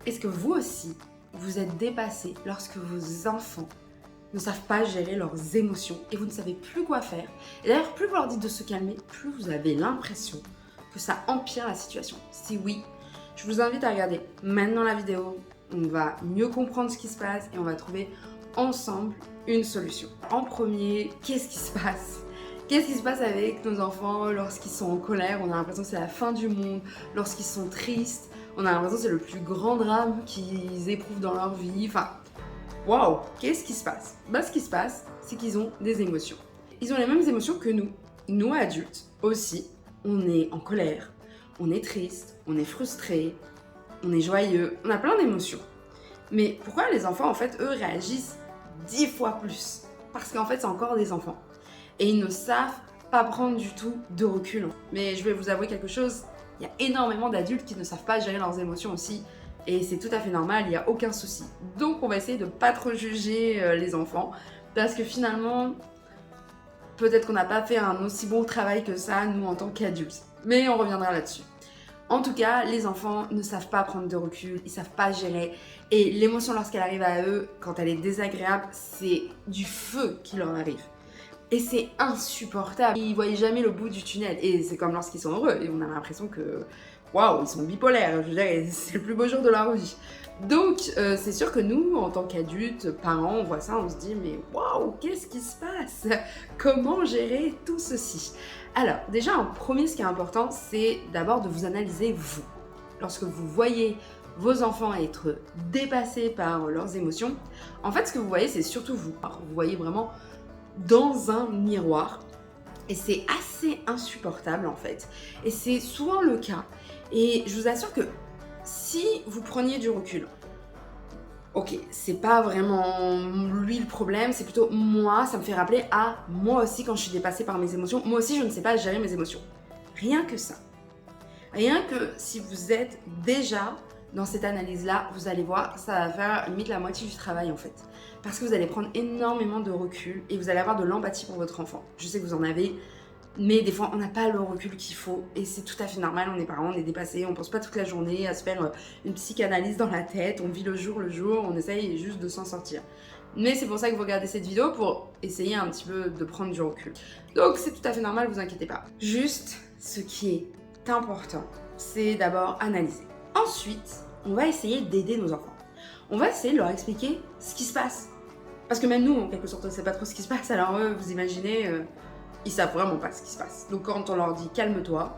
Est-ce que vous aussi, vous êtes dépassé lorsque vos enfants ne savent pas gérer leurs émotions et vous ne savez plus quoi faire? Et d'ailleurs, plus vous leur dites de se calmer, plus vous avez l'impression que ça empire la situation. Si oui, je vous invite à regarder maintenant la vidéo. On va mieux comprendre ce qui se passe et on va trouver ensemble une solution. En premier, qu'est-ce qui se passe? Qu'est-ce qui se passe avec nos enfants lorsqu'ils sont en colère? On a l'impression que c'est la fin du monde. Lorsqu'ils sont tristes, on a l'impression que c'est le plus grand drame qu'ils éprouvent dans leur vie. Enfin, waouh, qu'est-ce qui se passe? Ce qui se passe, c'est qu'ils ont des émotions. Ils ont les mêmes émotions que nous. Nous, adultes, aussi. On est en colère, on est triste, on est frustré, on est joyeux, on a plein d'émotions. Mais pourquoi les enfants, en fait, eux, réagissent 10 fois plus? Parce qu'en fait, c'est encore des enfants. Et ils ne savent pas prendre du tout de recul. Mais je vais vous avouer quelque chose, il y a énormément d'adultes qui ne savent pas gérer leurs émotions aussi. Et c'est tout à fait normal, il n'y a aucun souci. Donc on va essayer de ne pas trop juger les enfants. Parce que finalement, peut-être qu'on n'a pas fait un aussi bon travail que ça, nous, en tant qu'adultes. Mais on reviendra là-dessus. En tout cas, les enfants ne savent pas prendre de recul, ils savent pas gérer. Et l'émotion, lorsqu'elle arrive à eux, quand elle est désagréable, c'est du feu qui leur arrive. Et c'est insupportable. Ils voient jamais le bout du tunnel. Et c'est comme lorsqu'ils sont heureux. Et on a l'impression que, waouh, ils sont bipolaires. Je veux dire, c'est le plus beau jour de leur vie. Donc, c'est sûr que nous, en tant qu'adultes, parents, on voit ça, on se dit, mais waouh, qu'est-ce qui se passe? Comment gérer tout ceci? Alors, déjà, en premier, ce qui est important, c'est d'abord de vous analyser vous. Lorsque vous voyez vos enfants être dépassés par leurs émotions, en fait, ce que vous voyez, c'est surtout vous. Alors, vous voyez vraiment dans un miroir. Et c'est assez insupportable, en fait. Et c'est souvent le cas. Et je vous assure que si vous preniez du recul, ok, c'est pas vraiment lui le problème, c'est plutôt moi, ça me fait rappeler à moi aussi quand je suis dépassée par mes émotions. Moi aussi, je ne sais pas gérer mes émotions. Rien que ça. Rien que si vous êtes déjà dans cette analyse-là, vous allez voir, ça va faire limite la moitié du travail en fait. Parce que vous allez prendre énormément de recul et vous allez avoir de l'empathie pour votre enfant. Je sais que vous en avez, mais des fois on n'a pas le recul qu'il faut et c'est tout à fait normal, on est parents, on est dépassés, on pense pas toute la journée à se faire une psychanalyse dans la tête, on vit le jour, on essaye juste de s'en sortir. Mais c'est pour ça que vous regardez cette vidéo, pour essayer un petit peu de prendre du recul. Donc c'est tout à fait normal, vous inquiétez pas. Juste, ce qui est important, c'est d'abord analyser. Ensuite, on va essayer d'aider nos enfants. On va essayer de leur expliquer ce qui se passe. Parce que même nous, en quelque sorte, on ne sait pas trop ce qui se passe, alors eux, vous imaginez, ils savent vraiment pas ce qui se passe. Donc quand on leur dit calme-toi,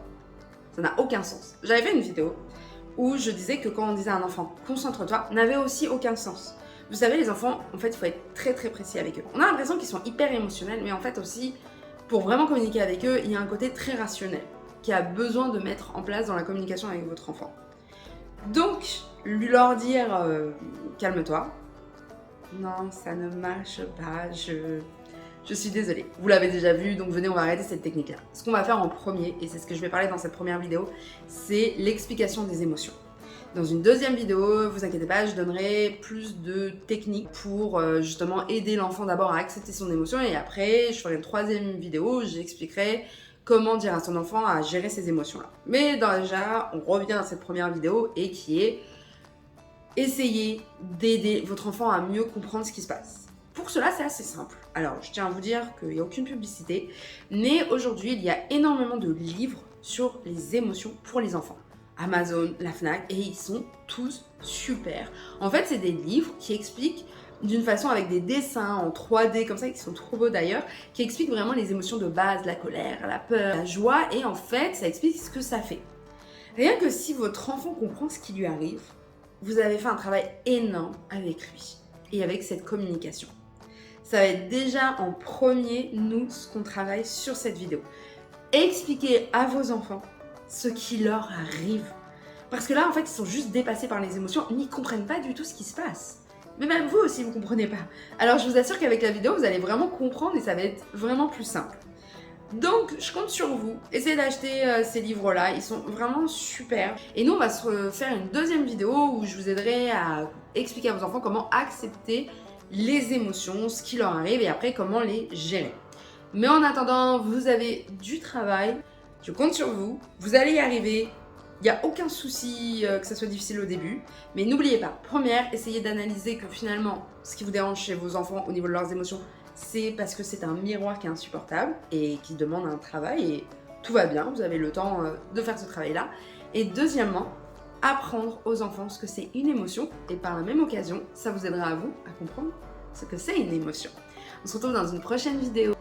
ça n'a aucun sens. J'avais fait une vidéo où je disais que quand on disait à un enfant concentre-toi, n'avait aussi aucun sens. Vous savez, les enfants, en fait, il faut être très très précis avec eux. On a l'impression qu'ils sont hyper émotionnels, mais en fait aussi, pour vraiment communiquer avec eux, il y a un côté très rationnel qui a besoin de mettre en place dans la communication avec votre enfant. Donc, leur dire calme-toi, non, ça ne marche pas, je suis désolée. Vous l'avez déjà vu, donc venez, on va arrêter cette technique-là. Ce qu'on va faire en premier, et c'est ce que je vais parler dans cette première vidéo, c'est l'explication des émotions. Dans une deuxième vidéo, vous inquiétez pas, je donnerai plus de techniques pour justement aider l'enfant d'abord à accepter son émotion et après, je ferai une troisième vidéo où j'expliquerai comment dire à son enfant à gérer ses émotions-là. Mais déjà, on revient à cette première vidéo et qui est essayer d'aider votre enfant à mieux comprendre ce qui se passe. Pour cela, c'est assez simple. Alors, je tiens à vous dire qu'il n'y a aucune publicité, mais aujourd'hui, il y a énormément de livres sur les émotions pour les enfants. Amazon, la Fnac, et ils sont tous super. En fait, c'est des livres qui expliquent d'une façon avec des dessins en 3D comme ça, qui sont trop beaux d'ailleurs, qui expliquent vraiment les émotions de base, la colère, la peur, la joie, et en fait, ça explique ce que ça fait. Rien que si votre enfant comprend ce qui lui arrive, vous avez fait un travail énorme avec lui et avec cette communication. Ça va être déjà en premier, nous, ce qu'on travaille sur cette vidéo. Expliquez à vos enfants ce qui leur arrive. Parce que là, en fait, ils sont juste dépassés par les émotions, ils n'y comprennent pas du tout ce qui se passe. Mais même vous aussi, vous ne comprenez pas. Alors, je vous assure qu'avec la vidéo, vous allez vraiment comprendre et ça va être vraiment plus simple. Donc, je compte sur vous. Essayez d'acheter ces livres-là, ils sont vraiment super. Et nous, on va se faire une deuxième vidéo où je vous aiderai à expliquer à vos enfants comment accepter les émotions, ce qui leur arrive et après comment les gérer. Mais en attendant, vous avez du travail. Je compte sur vous. Vous allez y arriver. Il n'y a aucun souci que ça soit difficile au début, mais n'oubliez pas, première, essayez d'analyser que finalement, ce qui vous dérange chez vos enfants au niveau de leurs émotions, c'est parce que c'est un miroir qui est insupportable et qui demande un travail et tout va bien, vous avez le temps de faire ce travail-là. Et deuxièmement, apprendre aux enfants ce que c'est une émotion et par la même occasion, ça vous aidera à vous à comprendre ce que c'est une émotion. On se retrouve dans une prochaine vidéo.